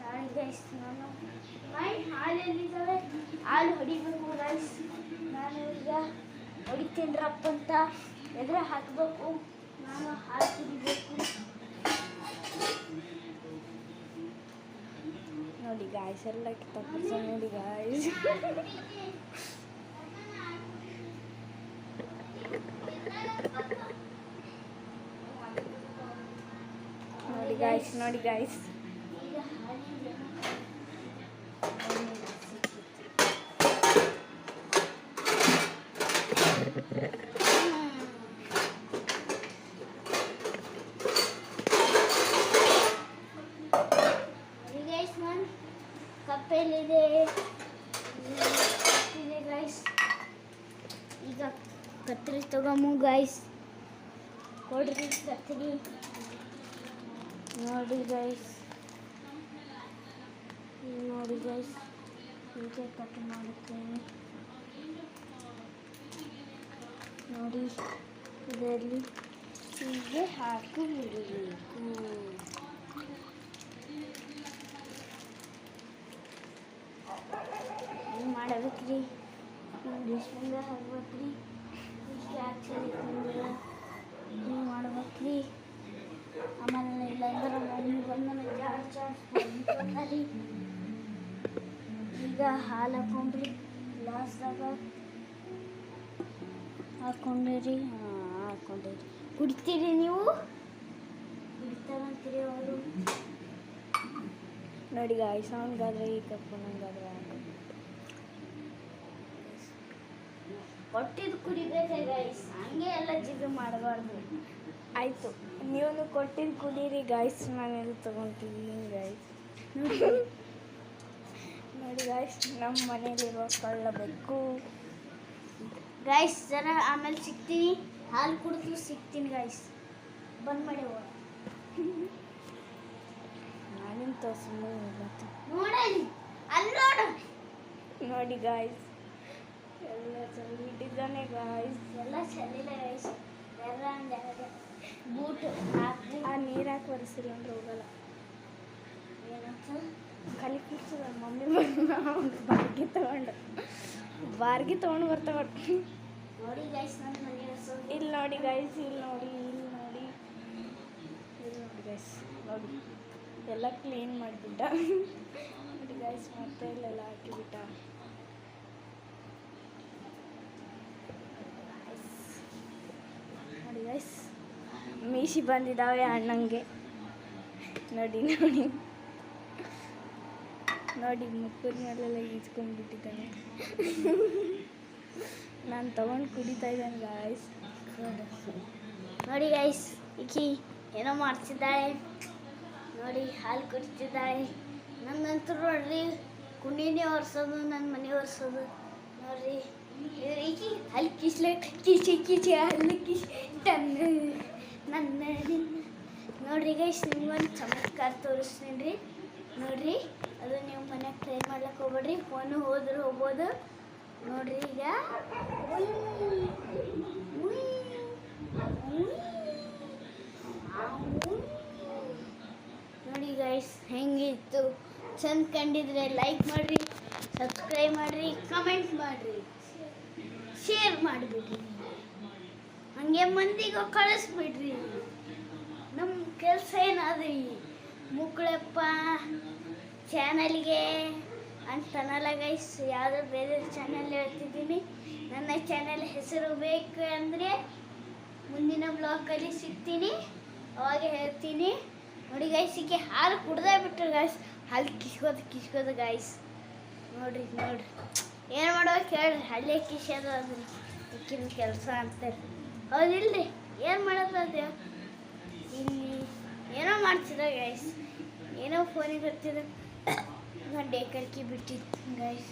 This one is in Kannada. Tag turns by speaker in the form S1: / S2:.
S1: ತಾಳಿ ಗೈಸ್, ನಾನು ಹಾಲೆಲ್ಲಿದ್ದಾವೆ ಹಾಲು ಹೊಡಿಬೇಕು ಗೈಸ್. ನಾನು ಈಗ ಹೊಡಿತೀನ್ರಪ್ಪ ಅಂತ ಎದುರು ಹಾಕಬೇಕು. ನಾನು ಹಾಲು ಕುಡಿಬೇಕು. ನೋಡಿ ಗಾಯ್ಸ್, ಎಲ್ಲ ಕಿತ್ತಪ್ಪ ನೋಡಿ ಗಾಯ್ಸ್. ನೋಡಿ ಗಾಯ್ಸ್, ನೋಡಿ ಗಾಯ್ಸ್. ಕಪ್ಪೆಲ್ಲಿದೆ ಗೈಸ್. ಈಗ ಕತ್ತರಿ ತಗೊಂಬು ಗೈಸ್. ಕೊಡ್ರಿ ಕತ್ತರಿ. ನೋಡಿ ಗೈಸ್, ನೋಡಿ ಗೈಸ್, ಹೀಗೆ ಕಟ್ ಮಾಡುತ್ತೇನೆ. ನೋಡಿ, ಇದರಲ್ಲಿ ಹೀಗೆ ಹಾಕಿ ಬಿಡಬೇಕು. ಏನು ಮಾಡಬೇಕ್ರಿ? ನೋಡಿ ಇಷ್ಟೊಂದು ಹಾಕ್ಬೇಕ್ರಿ. ಇಷ್ಟು ಆ್ಯಕ್ಚುಲಿ ಹಿಂಗೆ ಮಾಡ್ಬೇಕ್ರಿ. ಆಮೇಲೆ ಇಲ್ಲಾಂದ್ರೆ ಮನೆಗೆ ಬಂದು ಜಾಸ್ತಿ ಈಗ ಹಾಲು ಹಾಕೊಂಡ್ರಿ, ಗ್ಲಾಸ್ದಾಗ ಹಾಕೊಂಡಿರಿ. ಹಾಕೊಂಡಿರಿ. ಕುಡಿತೀರಿ ನೀವು? ಕುಡಿತಾರಂತೀರಿ ಅವರು. ನೋಡಿ ಗಾಯ್ಸ್, ಅವನಿಗಾದ್ರೆ ಈ ಕಪ್ಪು, ನನಗಾದ್ರೆ ಕೊಟ್ಟಿದ್ದು ಕುಡಿಬೇಕೆ ಗಾಯ್ಸ್. ಹಂಗೆ ಎಲ್ಲ ಜಿದ್ದು ಮಾಡಬಾರ್ದು. ಆಯಿತು, ನೀವು ಕೊಟ್ಟಿದ್ದು ಕುಡೀರಿ ಗಾಯ್ಸ್. ನಾನೆಲ್ಲ ತೊಗೊತೀವಿ ಗಾಯ್ಸ್. ನೋಡಿ ಗಾಯ್ಸ್, ನಮ್ಮ ಮನೇಲಿರೋ ಕಳ್ಳಬೇಕು ಗಾಯ್ಸ್. ಜರ ಆಮೇಲೆ ಸಿಗ್ತೀನಿ. ಹಾಲು ಕುಡಿದು ಸಿಗ್ತೀನಿ ಗಾಯ್ಸ್. ಬಂದ್ ಮಾಡಿ ಹೋಗ. ನಾನಿನ್ ತೋರಿಸ್ತೀನಿ ನೋಡಿ. ಅಲ್ಲಿ ನೋಡು. ನೋಡಿ ಗಾಯ್ಸ್, ಎಲ್ಲ ಚೆಲ್ಲಿಟ್ಟಿದ್ದಾನೆ ಗಾಯ್ಸ್. ಎಲ್ಲ ಚೆಲ್ಲಿಲ್ಲ ಗಾಯ್ಸ್. ಎಲ್ಲ ಬೂಟ್ ಹಾಕಿ ಆ ನೀರು ಹಾಕಿ ಒರೆಸಿಲ್ಲ ಅಂದ್ರೆ ಹೋಗಲ್ಲ. ಏನಂತ ಕಲಿ ಕೂರ್ಸದ ಮಮ್ಮಿ ಬಾರ್ಗಿ ತೊಗೊಂಡು ಬರ್ತಾವ. ನೋಡಿ ಗೈಸ್, ನನ್ನ ಮನೆ ಇಲ್ಲಿ ನೋಡಿ ಗೈಸ್, ಇಲ್ಲಿ ನೋಡಿ, ಇಲ್ಲಿ ನೋಡಿ, ಇಲ್ಲಿ ನೋಡಿ ಗೈಸ್. ನೋಡಿ ಎಲ್ಲ ಕ್ಲೀನ್ ಮಾಡಿಬಿಟ್ಟ. ನೋಡಿ ಗೈಸ್, ಮತ್ತೆ ಇಲ್ಲೆಲ್ಲ ಹಾಕಿಬಿಟ್ಟ. ನೋಡಿ ಗೈಸ್, ಮೀಶಿ ಬಂದಿದ್ದಾವೆ ಅಣ್ಣಂಗೆ. ನೋಡಿ ನೋಡಿ ನೋಡಿ, ಮುಕ್ಕದ ಮೇಲೆಲ್ಲ ಈಜ್ಕೊಂಡ್ಬಿಟ್ಟಿದ್ದಾನೆ. ನಾನು ತೊಗೊಂಡು ಕುಡಿತಾ ಇದ್ದಾನೆ ಗಾಯ್ಸ್. ನೋಡಿ ಗೈಸ್, ಈಕಿ ಏನೋ ಮಾಡ್ತಿದ್ದಾಳೆ. ನೋಡಿ ಹಾಲು ಕುಡಿತಿದ್ದಾಳೆ. ನನ್ನಂತೂ ನೋಡ್ರಿ, ಕುಂಡಿನೇ ಒರೆಸೋದು, ನನ್ನ ಮನೆ ಒರೆಸೋದು. ನೋಡ್ರಿ ಈಕಿ ಅಲ್ಲಿ ಕಿಸ್ಲೆ ಕಿಚಿ ಅಲ್ಲಿ ನನ್ನ ನೋಡ್ರಿ ಗೈಸ್, ನಿಮ್ಗೊಂದು ಚಮತ್ಕಾರ ತೋರಿಸ್ತೀನಿ ರೀ. ನೋಡ್ರಿ, ಅದು ನೀವು ಮನ್ಯಾಗ ಟ್ರೈ ಮಾಡ್ಲಿಕ್ಕೆ ಹೋಗ್ಬೇಡ್ರಿ. ಫೋನು ಹೋದ್ರೆ ಹೋಗ್ಬೋದು. ನೋಡ್ರಿ ಈಗ ನೋಡಿ ಗೈಸ್, ಹೆಂಗಿತ್ತು? ಚಂದ ಕಂಡಿದ್ರೆ ಲೈಕ್ ಮಾಡಿರಿ, ಸಬ್ಸ್ಕ್ರೈಬ್ ಮಾಡಿರಿ, ಕಮೆಂಟ್ ಮಾಡಿರಿ, ಶೇರ್ ಮಾಡಿಬಿಡ್ರಿ. ಹಂಗೆ ಮಂದಿಗೆ ಕಳಿಸ್ಬಿಡ್ರಿ. ನಮ್ಮ ಕೆಲಸ ಏನಾದ್ರಿ ಮುಕ್ಕಳಪ್ಪ ಚಾನಲ್ಗೆ ಅಂತನಲ್ಲ ಗೈಸ್. ಯಾವುದೋ ಬೇರೆ ಚಾನಲ್ ಹೇಳ್ತಿದ್ದೀನಿ. ನನ್ನ ಚಾನಲ್ ಹೆಸರು ಬೇಕು ಅಂದರೆ ಮುಂದಿನ ಬ್ಲಾಗಲ್ಲಿ ಸಿಗ್ತೀನಿ, ಅವಾಗ ಹೇಳ್ತೀನಿ. ನೋಡಿ ಗೈಸ್, ಈಕೆ ಹಾಲು ಕುಡ್ದೇ ಬಿಟ್ರು ಗೈಸ್. ಹಾಲು ಕಿಸ್ಕೋದು ಗೈಸ್. ನೋಡ್ರಿ ನೋಡ್ರಿ, ಏನು ಮಾಡೋಕೆ ಹೇಳ್ರಿ. ಹಳ್ಳಿ ಕಿಸೋದು ಅದ್ರಿ ಈಕಿನ ಕೆಲಸ ಅಂತಾರೆ. ಹೌದಿಲ್ರಿ? ಏನು ಮಾಡೋದು? ಇಲ್ಲಿ ಏನೋ ಮಾಡ್ತಿದ್ದ ಗೈಸ್. ಏನೋ ಫೋನಿಗೆ ಬರ್ತಿದ್ದ. ಗಂಟೆ ಕರ್ಕಿ ಬಿಟ್ಟಿತ್ತು ಗೈಸ್.